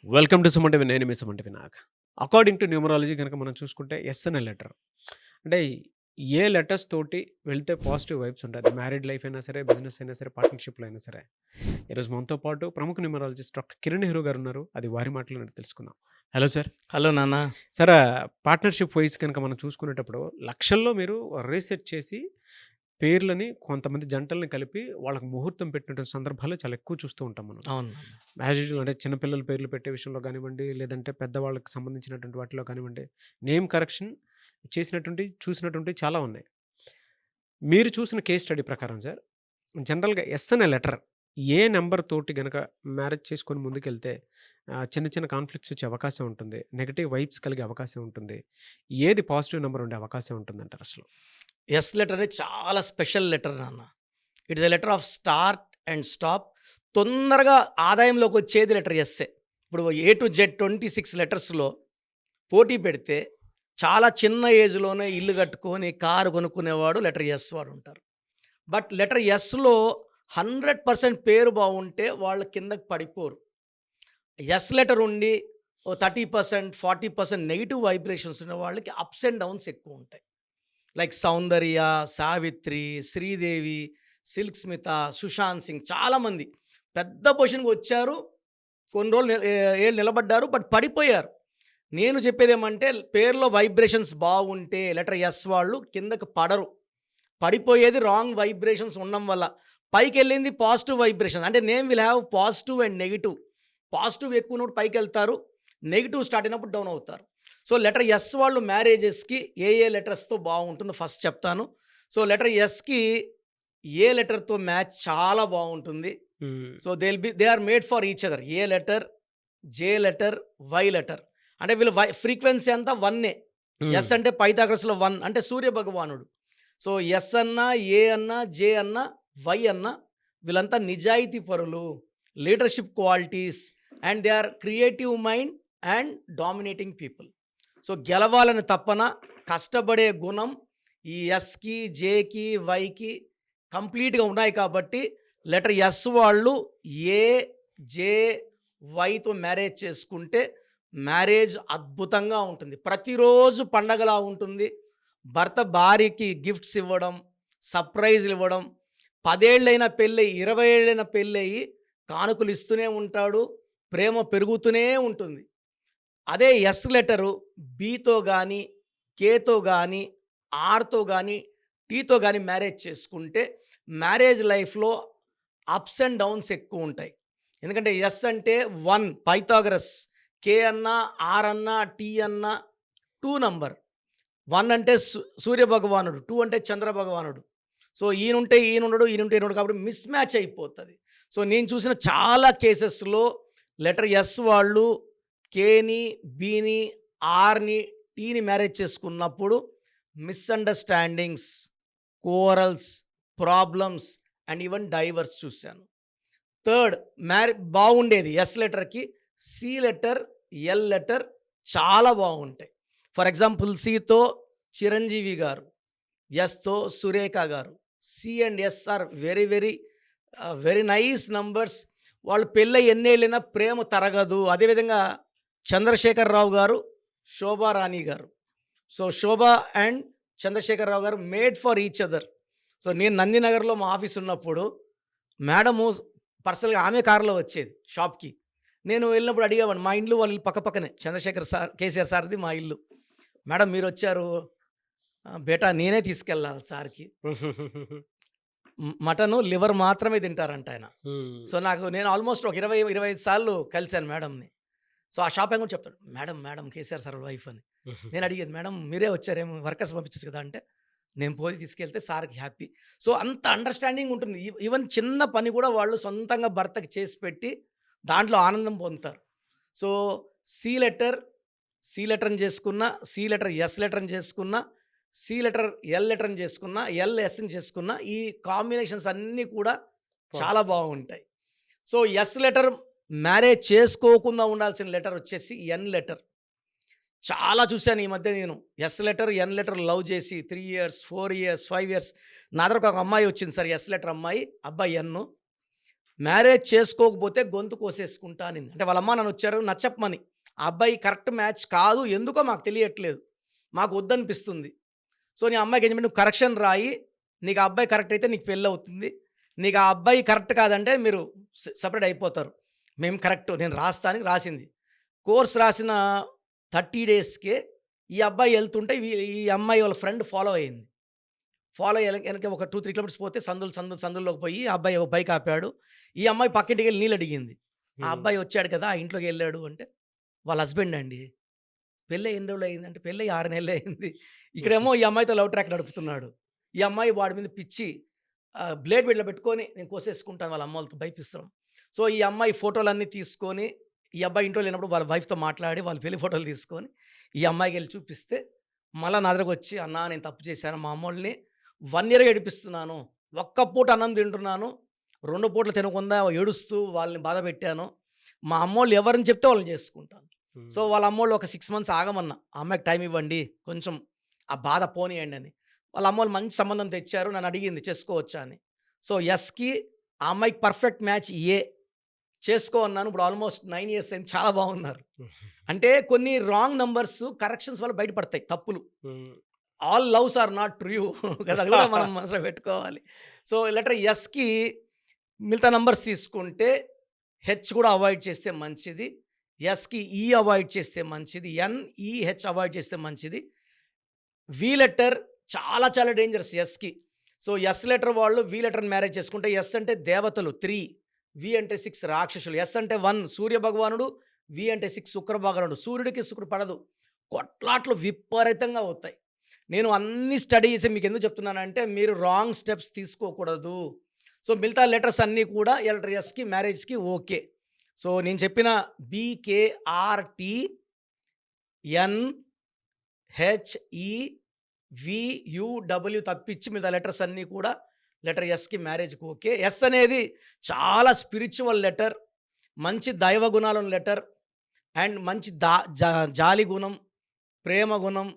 Welcome to Suman TV. నేను మీ Suman TV Nag. According to numerology గనక మనం చూసుకుంటే ఎస్ అనే లెటర్. అంటే ఏ లెటర్స్ తోటి వెళ్తే పాజిటివ్ వైబ్స్ ఉంటాయి. అది మ్యారీడ్ లైఫ్ అయినా సరే, బిజినెస్ అయినా సరే, పార్ట్నర్‌షిప్‌లో అయినా సరే. ఈరోజు మనతో పాటు ప్రముఖ న్యూమరాలజిస్ట్ డాక్టర్ కిరణ్ నెహ్రూ గారు ఉన్నారు. అది వారి మాటలోనే తెలుసుకుందాం. Hello sir. హలో నాన్న. సార్ పార్ట్నర్‌షిప్ వైస్ కనుక మనం చూసుకునేటప్పుడు లక్షల్లో మీరు రీసెర్చ్ చేసి పేర్లని కొంతమంది జంటల్ని కలిపి వాళ్ళకి ముహూర్తం పెట్టినటువంటి సందర్భాలు చాలా ఎక్కువ చూస్తూ ఉంటాం మనం. అవును నాన్న. యాజ్ యూజువల్ అంటే చిన్నపిల్లల పేర్లు పెట్టే విషయంలో కానివ్వండి, లేదంటే పెద్దవాళ్ళకి సంబంధించినటువంటి వాటిలో కానివ్వండి, నేమ్ కరెక్షన్ చూసినటువంటి చాలా ఉన్నాయి. మీరు చూసిన కేస్ స్టడీ ప్రకారం సార్, జనరల్‌గా ఎస్ అనే లెటర్ ఏ నంబర్ తోటి గనక మ్యారేజ్ చేసుకొని ముందుకెళ్తే చిన్న చిన్న కాన్‌ఫ్లిక్ట్స్ వచ్చే అవకాశం ఉంటుంది. నెగెటివ్ వైబ్స్ కలిగే అవకాశం ఉంటుంది. ఏది పాజిటివ్ నంబర్ ఉండే అవకాశం ఉంటుందంటారు అసలు? ఎస్ లెటర్ అనేది చాలా స్పెషల్ లెటర్ నాన్న. It is a letter of start and stop. తొందరగా ఆదాయంలోకి వచ్చేది లెటర్ ఎస్సే. ఇప్పుడు ఏ టు జెడ్ 26 లెటర్స్‌లో పోటీ పెడితే చాలా చిన్న ఏజ్‌లోనే ఇల్లు కట్టుకొని, కారు కొనుక్కునేవాడు లెటర్ ఎస్ వాడు ఉంటారు. బట్ లెటర్ ఎస్‌లో 100% పేరు బావుంటే వాళ్ళు కిందకి పడిపోరు. ఎస్ లెటర్ ఉండి ఓ 30%, 40% నెగెటివ్ వైబ్రేషన్స్ ఉన్న వాళ్ళకి అప్స్ అండ్ డౌన్స్ ఎక్కువుంటాయి. లైక్ సౌందర్య, సావిత్రి, శ్రీదేవి, సిల్క్ స్మిత, సుశాంత్ సింగ్ చాలామంది పెద్ద పొజిషన్‌కి వచ్చారు. కొన్ని రోజులు ఏళ్ళు నిలబడ్డారు. బట్ పడిపోయారు. నేను చెప్పేదేమంటే పేరులో వైబ్రేషన్స్ బాగుంటే లెటర్ ఎస్ వాళ్ళు కిందకి పడరు. పడిపోయేది రాంగ్ వైబ్రేషన్స్ ఉండడం వల్ల. పైకెళ్ళింది పాజిటివ్ వైబ్రేషన్. అంటే name will have positive and negative. Positive ఎక్కువ ఉన్నప్పుడు పైకెళ్తారు. నెగెటివ్ స్టార్ట్ అయినప్పుడు డౌన్ అవుతారు. సో లెటర్ ఎస్ వాళ్ళు మ్యారేజెస్‌కి ఏ లెటర్స్‌తో బాగుంటుందో ఫస్ట్ చెప్తాను. సో లెటర్ ఎస్‌కి ఏ లెటర్‌తో మ్యాచ్ చాలా బాగుంటుంది. Hmm. So they are made for each other. A letter, J letter, Y letter. అంటే వీళ్ళ ఫ్రీక్వెన్సీ అంతా 1 హ్మ్. ఎస్ అంటే పైథాగరస్‌లో 1 అంటే సూర్య భగవానుడు. సో ఎస్ అన్నా, ఏ అన్నా, జే అన్నా, వై అన్నా వీళ్ళంతా నిజాయితీ పరులు, leadership qualities and they are creative mind and dominating people. So గెలవాలని తపన, కష్టపడే గుణం ఈ ఎస్‌కి, జేకి, వైకి కంప్లీట్‌గా ఉన్నాయి కాబట్టి లెటర్ ఎస్ వాళ్ళు ఏ, జే, వైతో మ్యారేజ్ చేసుకుంటే మ్యారేజ్ అద్భుతంగా ఉంటుంది. ప్రతిరోజు పండగలా ఉంటుంది. భర్త భార్యకి గిఫ్ట్స్ ఇవ్వడం, సర్ప్రైజ్‌లు ఇవ్వడం, 10 ఏళ్ళైన పెళ్ళయి, 20 ఏళ్ళైన పెళ్ళయి కానుకలు ఇస్తూనే ఉంటాడు. ప్రేమ పెరుగుతూనే ఉంటుంది. అదే ఎస్ లెటరు బితో గానీ, కేతో గానీ, ఆర్‌తో గానీ, టీతో గానీ మ్యారేజ్ చేసుకుంటే మ్యారేజ్ లైఫ్‌లో అప్స్ అండ్ డౌన్స్ ఎక్కువుంటాయి. ఎందుకంటే ఎస్ అంటే 1 పైథాగరస్. కే అన్నా, ఆర్ అన్నా, టీ అన్నా 2 నంబర్. 1 అంటే సూర్య భగవానుడు, 2 అంటే చంద్ర భగవానుడు. సో ఈయనుంటే ఈయనుండడు, ఈయనుంటే ఈయనుండడు కాబట్టి మిస్ మ్యాచ్ అయిపోతది. సో నేను చూసిన చాలా కేసెస్‌లో లెటర్ ఎస్ వాళ్ళు కేని, బిని, ఆర్‌ని, టీని మ్యారేజ్ చేసుకున్నప్పుడు misunderstandings, quarrels, problems and even divorce చూశాను. థర్డ్ బాగుండేది ఎస్ లెటర్‌కి సి లెటర్, ఎల్ లెటర్ చాలా బాగుంటాయి. ఫర్ ఎగ్జాంపుల్ సితో చిరంజీవి గారు, ఎస్‌తో సురేఖ గారు. C and S are very nice numbers. వాళ్ళు పెళ్ళై ఎన్నేళ్ళైనా ప్రేమ తరగదు. అదేవిధంగా చంద్రశేఖర్ రావు గారు, శోభా రాణి గారు. సో శోభ అండ్ చంద్రశేఖర్ రావు గారు made for each other. So నేను నందినగర్‌లో మా ఆఫీస్ ఉన్నప్పుడు మేడము పర్సనల్‌గా ఆమె కారులో వచ్చేది షాప్‌కి. నేను వెళ్ళినప్పుడు అడిగేవాడిని. మా ఇండ్లు వాళ్ళ ఇల్లు పక్కపక్కనే. చంద్రశేఖర్ సార్, కేసీఆర్ సార్‌ది మా ఇల్లు. మేడం మీరొచ్చారు. బేటా నేనే తీసుకెళ్ళాలి సార్‌కి. మటను, లివర్ మాత్రమే తింటారంట ఆయన. హ్మ్. సో నేను ఆల్మోస్ట్ ఒక 20, 25 సార్లు కలిసాను మేడంని. సో ఆ షాప్ ఆయన కూడా చెప్తాడు. మేడం కేసీఆర్ సార్ వైఫ్ అని. నేను అడిగేది మేడం మీరే వచ్చారేమో వర్కర్స్ పంపించొచ్చు కదా! అంటే నేను పోయి తీసుకెళ్తే సార్‌కి హ్యాపీ. సో అంత అండర్‌స్టాండింగ్ ఉంటుంది. ఈవెన్ చిన్న పని కూడా వాళ్ళు సొంతంగా భర్తకి చేసి పెట్టి దాంట్లో ఆనందం పొందుతారు. సో సి లెటర్, సి లెటర్‌ని చేసుకున్నా, సి లెటర్ ఎస్ లెటర్‌ని చేసుకున్నా, సి లెటర్ ఎల్ లెటర్‌ని చేసుకున్నా, ఎల్ ఎస్‌ని చేసుకున్నా ఈ కాంబినేషన్స్ అన్నీ కూడా చాలా బాగుంటాయి. సో ఎస్ లెటర్ మ్యారేజ్ చేసుకోకుండా ఉండాల్సిన లెటర్ వచ్చేసి ఎన్ లెటర్. చాలా చూశాను ఈ మధ్య నేను. S letter, N letter love చేసి 3 ఇయర్స్, 4 ఇయర్స్, 5 ఇయర్స్. నా దగ్గరకు ఒక అమ్మాయి వచ్చింది సార్. ఎస్ లెటర్ అమ్మాయి. అబ్బాయి ఎన్ను. మ్యారేజ్ చేసుకోకపోతే గొంతు కోసేసుకుంటా అనింది. అంటే వాళ్ళ అమ్మ నాన్న వచ్చారు నచ్చప్పమని. ఆ అబ్బాయి కరెక్ట్ మ్యాచ్ కాదు. ఎందుకో మాకు తెలియట్లేదు. మాకు వద్దనిపిస్తుంది. సో, నీ అమ్మాయికి ఏం చెప్పి నువ్వు కరెక్షన్ రాయి. నీకు ఆ అబ్బాయి కరెక్ట్ అయితే నీకు పెళ్ళవుతుంది. నీకు ఆ అబ్బాయి కరెక్ట్ కాదంటే మీరు సెపరేట్ అయిపోతారు. మేము కరెక్ట్ నేను రాస్తా అని రాసింది. కోర్స్ రాసిన 30 డేస్‌కే ఈ అబ్బాయి ఎళ్తుంటే ఈ అమ్మాయి వాళ్ళ ఫ్రెండ్ ఫాలో అయింది. ఫాలో అయ్యి ఎనక ఒక 2, 3 కిలోమీటర్స్ పోతే సందుల్లోకి పోయి ఆ అబ్బాయి ఒక బైక్ ఆపాడు. ఈ అమ్మాయి పక్కింటికెళ్ళి నీళ్ళు అడిగింది. ఆ అబ్బాయి వచ్చాడు కదా! ఆ ఇంట్లోకి ఎళ్ళాడు అంటే, వాళ్ళ హస్బెండ్ అండి. పెళ్ళై ఎన్ని రోజులు అయిందంటే, పెళ్ళై 6 నెలలు అయింది. ఇక్కడేమో ఈ అమ్మాయితో లవ్ ట్రాక్ నడుపుతున్నాడు. ఈ అమ్మాయి వాడి మీద పిచ్చి బ్లేడ్ ఇట్లా పెట్టుకొని నేను కోసేసుకుంటాను వాళ్ళ అమ్మోళ్ళతో భయపిస్తున్నాం. సో, ఈ అమ్మాయి ఫోటోలన్నీ తీసుకొని ఈ అబ్బాయి ఇంట్లో లేనప్పుడు వాళ్ళ వైఫ్‌తో మాట్లాడి వాళ్ళ పెళ్లి ఫోటోలు తీసుకొని ఈ అమ్మాయికెళ్ళి చూపిస్తే, మళ్ళా నా దగ్గరకొచ్చి అన్నా నేను తప్పు చేశాను. మా అమ్మోళ్ళని 1 ఇయర్‌గా ఏడిపిస్తున్నాను. ఒక్క పూట అన్నం తింటున్నాను. 2 పూటలు తినకుండా ఏడుస్తూ వాళ్ళని బాధపెట్టాను. మా అమ్మోళ్ళు ఎవరిని చెప్తే వాళ్ళని చేసుకుంటాను. సో, వాళ్ళ అమ్మోళ్ళు ఒక 6 మంత్స్ ఆగమన్నా. ఆ అమ్మాయికి టైం ఇవ్వండి. కొంచెం ఆ బాధ పోనీయండి అని. వాళ్ళ అమ్మోళ్ళు మంచి సంబంధం తెచ్చారు. నన్ను అడిగింది చేసుకోవచ్చా అని. సో, యస్‌కి ఆ అమ్మాయికి పర్ఫెక్ట్ మ్యాచ్ ఏ. చేసుకో అన్నాను. ఇప్పుడు ఆల్మోస్ట్ 9 ఇయర్స్ అయింది. చాలా బాగున్నారు. అంటే కొన్ని రాంగ్ నంబర్స్ కరెక్షన్స్ వల్ల బయటపడతాయి తప్పులు. All loves are not true కదా! అది కూడా మనం మనసులో పెట్టుకోవాలి. సో, లెటర్ ఎస్‌కి మిగతా నంబర్స్ తీసుకుంటే హెచ్ కూడా అవాయిడ్ చేస్తే మంచిది. ఎస్‌కి ఈ అవాయిడ్ చేస్తే మంచిది. ఎన్, ఈ, హెచ్ అవాయిడ్ చేస్తే మంచిది. వి లెటర్ చాలా చాలా డేంజరస్ ఎస్‌కి. సో, ఎస్ లెటర్ వాళ్ళు వి లెటర్‌ని మ్యారేజ్ చేసుకుంటే ఎస్ అంటే దేవతలు 3, వి అంటే 6 రాక్షసులు. ఎస్ అంటే 1 సూర్య భగవానుడు, వి అంటే 6 శుక్ర భగవానుడు. సూర్యుడికి శుక్రుడు పడదు. కొట్లాట్లు విపరీతంగా అవుతాయి. నేను అన్ని స్టడీ చేసి మీకు ఎందుకు చెప్తున్నానంటే మీరు రాంగ్ స్టెప్స్ తీసుకోకూడదు. సో, మిగతా లెటర్స్ అన్నీ కూడా లెటర్ ఎస్‌కి మ్యారేజ్‌కి ఓకే. సో, నేను చెప్పిన బీకేఆర్‌టీ ఎన్‌హెచ్‌ఈ-వియుడబ్ల్యూ తప్పించి మిగతా లెటర్స్ అన్నీ కూడా లెటర్ ఎస్‌కి మ్యారేజ్‌కి ఓకే. ఎస్ అనేది చాలా స్పిరిచువల్ లెటర్. మంచి దైవ గుణాలున్న లెటర్ అండ్ మంచి జాలి గుణం, ప్రేమ గుణం,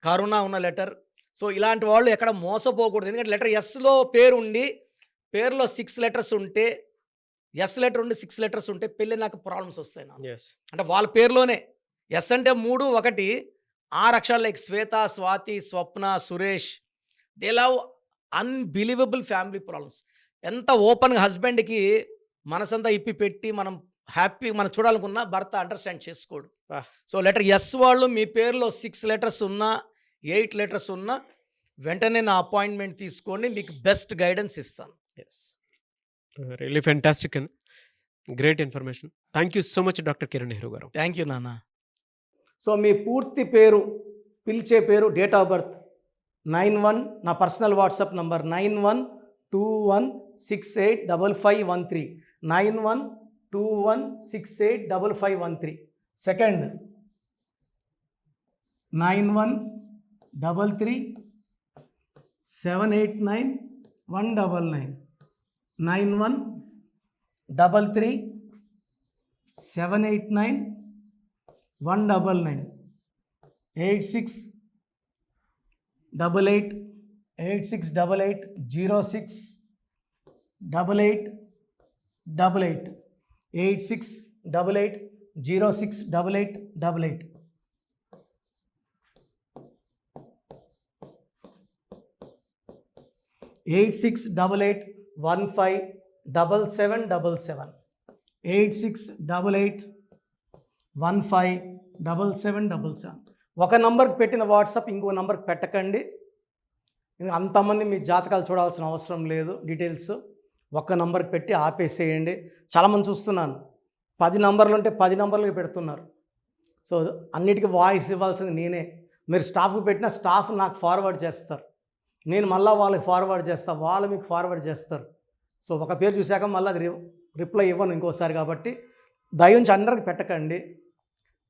కరుణ ఉన్న లెటర్. సో, ఇలాంటి వాళ్ళు ఎక్కడ మోసపోకూడదు. ఎందుకంటే లెటర్ ఎస్‌లో పేరుండి పేరులో 6 లెటర్స్ ఉంటే ఎస్ లెటర్ ఉండి 6 లెటర్స్ ఉంటే పెళ్ళినాక ప్రాబ్లమ్స్ వస్తాయి నాకు. అంటే వాళ్ళ పేరులోనే ఎస్ అంటే 3, 1 6 అక్షరాలు like Shweta, Swathi, Swapna, Suresh. They love unbelievable family problems. ఎంత ఓపెన్‌గా హస్బెండ్‌కి మనసంతా ఇప్పి పెట్టి మనం హ్యాపీ మనం చూడాలనుకున్నా భర్త అండర్‌స్టాండ్ చేసుకోడు. సో, లెటర్ ఎస్ వాళ్ళు మీ పేరులో 6 లెటర్స్ ఉన్నా, 8 లెటర్స్ ఉన్నా వెంటనే నా అపాయింట్మెంట్ తీసుకోండి. మీకు బెస్ట్ గైడెన్స్ ఇస్తాను. Really fantastic and great information. Thank you so much doctor Kiran Nehru గారు. థ్యాంక్ యూ నాన్న. సో, మీ పూర్తి పేరు, పిలిచే పేరు, డేట్ ఆఫ్ బర్త్ 91 నా personal WhatsApp number 9121685513 9121685513. Second 9133789199 9133789199 8688 8688 0688 8688 068888. Eight 8688157777 8688157777. ఒక నంబర్కి పెట్టిన వాట్సాప్ ఇంకో నంబర్కి పెట్టకండి. అంతమంది మీ జాతకాలు చూడాల్సిన అవసరం లేదు. డీటెయిల్స్ ఒక్క నంబర్కి పెట్టి ఆపేసేయండి. చాలామంది చూస్తున్నాను 10 నంబర్లు ఉంటే 10 నంబర్లకి పెడుతున్నారు. సో, అన్నిటికీ వాయిస్ ఇవ్వాల్సింది నేనే. మీరు స్టాఫ్కి పెట్టిన స్టాఫ్ నాకు ఫార్వర్డ్ చేస్తారు. నేను మళ్ళీ వాళ్ళకి ఫార్వర్డ్ చేస్తాను, వాళ్ళు మీకు ఫార్వర్డ్ చేస్తారు. సో, ఒక పేరు చూశాక మళ్ళీ అది రిప్లై ఇవ్వను ఇంకోసారి. కాబట్టి దయించి అందరికి పెట్టకండి.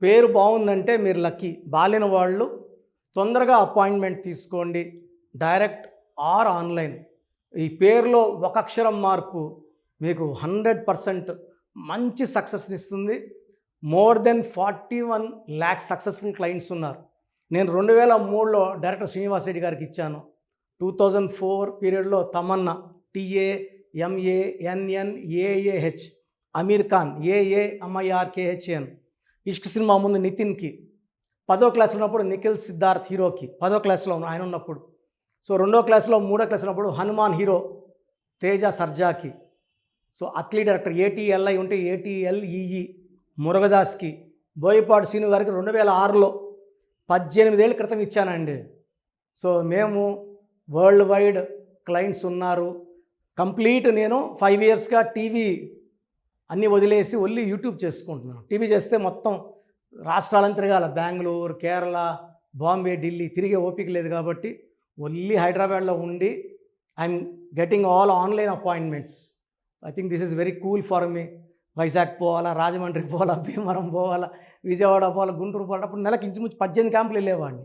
పేరు బాగుందంటే మీరు లక్కీ. బాలేని వాళ్ళు తొందరగా అపాయింట్మెంట్ తీసుకోండి. Direct or online. ఈ పేరులో ఒక అక్షరం మార్పు మీకు 100% మంచి సక్సెస్ని ఇస్తుంది. More than 41 lakhs successful clients ఉన్నారు. నేను 2003లో డైరెక్టర్ శ్రీనివాస్ రెడ్డి గారికి ఇచ్చాను. 2004 పీరియడ్లో Tamannaah, TA, MANNAAH, Aamir Khan AAMIRKHN. Ishq సినిమా ముందు నితిన్కి, 10వ క్లాస్ ఉన్నప్పుడు నిఖిల్ సిద్ధార్థ్ హీరోకి, 10వ క్లాస్లో ఆయన ఉన్నప్పుడు. సో 2వ క్లాస్లో 3వ క్లాస్ ఉన్నప్పుడు హనుమాన్ హీరో తేజ సర్జాకి. సో అట్లీ డైరెక్టర్ ATLI ఉంటే ATLEE మురుగదాస్కి. బోయపాటి శ్రీను గారికి 2006లో 18 ఏళ్ళ క్రితం ఇచ్చానండి. సో మేము వరల్డ్ వైడ్ క్లయింట్స్ ఉన్నారు. కంప్లీట్ నేను 5 ఇయర్స్గా టీవీ అన్నీ వదిలేసి ఓన్లీ యూట్యూబ్ చేసుకుంటున్నాను. టీవీ చేస్తే మొత్తం రాష్ట్రాలను తిరగాల, బెంగళూరు, కేరళ, బాంబే, ఢిల్లీ తిరిగే ఓపిక లేదు కాబట్టి ఓన్లీ హైదరాబాద్లో ఉండి I'm getting all online appointments. I think this is very cool for me. Vizag పోవాలా, రాజమండ్రి పోవాలా, భీమవరం పోవాలా, విజయవాడ పోవాలా, గుంటూరు పోవాలా. అప్పుడు నెలకి ఇంచుమించు 18 క్యాంపులు వెళ్ళేవాడిని.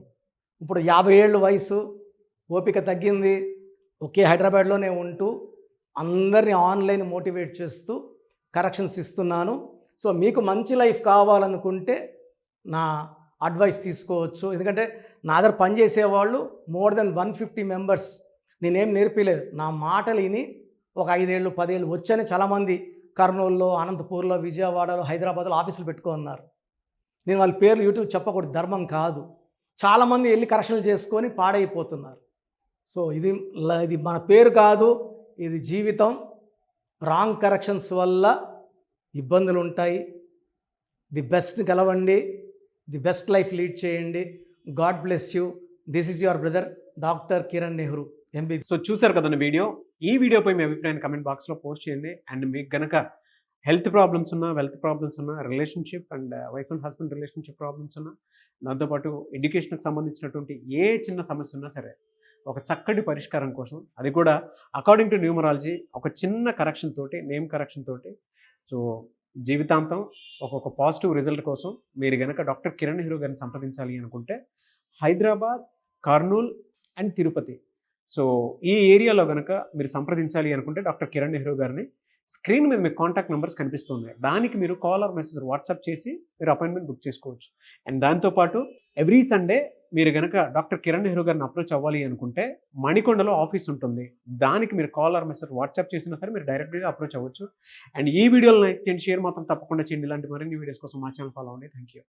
ఇప్పుడు 50 ఏళ్ళు వయసు, ఓపిక తగ్గింది. ఒకే హైదరాబాద్లోనే ఉంటూ అందరినీ ఆన్లైన్ మోటివేట్ చేస్తూ కరెక్షన్స్ ఇస్తున్నాను. సో మీకు మంచి లైఫ్ కావాలనుకుంటే నా అడ్వైస్ తీసుకోవచ్చు. ఎందుకంటే నా దగ్గర పనిచేసేవాళ్ళు మోర్ దెన్ 150 మెంబర్స్. నేనేం నేర్పిలేదు, నా మాటలు విని ఒక 5 ఏళ్ళు 10 ఏళ్ళు వచ్చని చాలామంది కర్నూలులో, అనంతపూర్లో, విజయవాడలో, హైదరాబాద్లో ఆఫీసులు పెట్టుకున్నారు. నేను వాళ్ళ పేర్లు యూట్యూబ్ చెప్పకూడదు, ధర్మం కాదు. చాలామంది వెళ్ళి కరెక్షన్లు చేసుకొని పాడైపోతున్నారు. సో ఇది మన పేరు కాదు, ఇది జీవితం. రాంగ్ కరెక్షన్స్ వల్ల ఇబ్బందులు ఉంటాయి. ది బెస్ట్ గెలవండి, ది బెస్ట్ లైఫ్ లీడ్ చేయండి. God bless you. This is your brother doctor Kiran Nehru MBB. So చూసారు కదండి వీడియో. ఈ వీడియోపై మీ అభిప్రాయాన్ని కమెంట్ బాక్స్లో పోస్ట్ చేయండి. అండ్ మీకు కనుక హెల్త్ ప్రాబ్లమ్స్ ఉన్నా, వెల్త్ ప్రాబ్లమ్స్ ఉన్నా, relationship and wife and husband relationship problems ఉన్నా, దాంతోపాటు ఎడ్యుకేషన్కి సంబంధించినటువంటి ఏ చిన్న సమస్య ఉన్నా సరే ఒక చక్కటి పరిష్కారం కోసం, అది కూడా అకార్డింగ్ టు న్యూమరాలజీ, ఒక చిన్న కరెక్షన్ తోటి, నేమ్ కరెక్షన్ తోటి, సో జీవితాంతం ఒక్కొక్క పాజిటివ్ రిజల్ట్ కోసం మీరు కనుక డాక్టర్ కిరణ్ నెహ్రూ గారిని సంప్రదించాలి అనుకుంటే హైదరాబాద్, కర్నూల్ అండ్ తిరుపతి, సో ఈ ఏరియాలో కనుక మీరు సంప్రదించాలి అనుకుంటే డాక్టర్ కిరణ్ నెహ్రూ గారిని స్క్రీన్ మీద మీకు కాంటాక్ట్ నెంబర్స్ కనిపిస్తున్నాయి. దానికి మీరు కాల్ ఆర్ మెసేజ్ వాట్సాప్ చేసి మీరు అపాయింట్మెంట్ బుక్ చేసుకోవచ్చు. అండ్ దాంతోపాటు ఎవ్రీ సండే మీరు కనుక డాక్టర్ కిరణ్ నెహ్రూ గారిని అప్రోచ్ అవ్వాలి అనుకుంటే మణికొండలో ఆఫీస్ ఉంటుంది. దానికి మీరు కాల్ ఆర్ మెసేజ్ వాట్సాప్ చేసినా సరే మీరు డైరెక్ట్గా అప్రోచ్ అవ్వచ్చు. అండ్ ఈ వీడియోలో లైక్ చేయండి, షేర్ మాత్రం తప్పకుండా చేయండి. ఇలాంటి మరిన్ని వీడియోస్ కోసం మా ఛానల్ ఫాలో అవ్వండి. Thank you.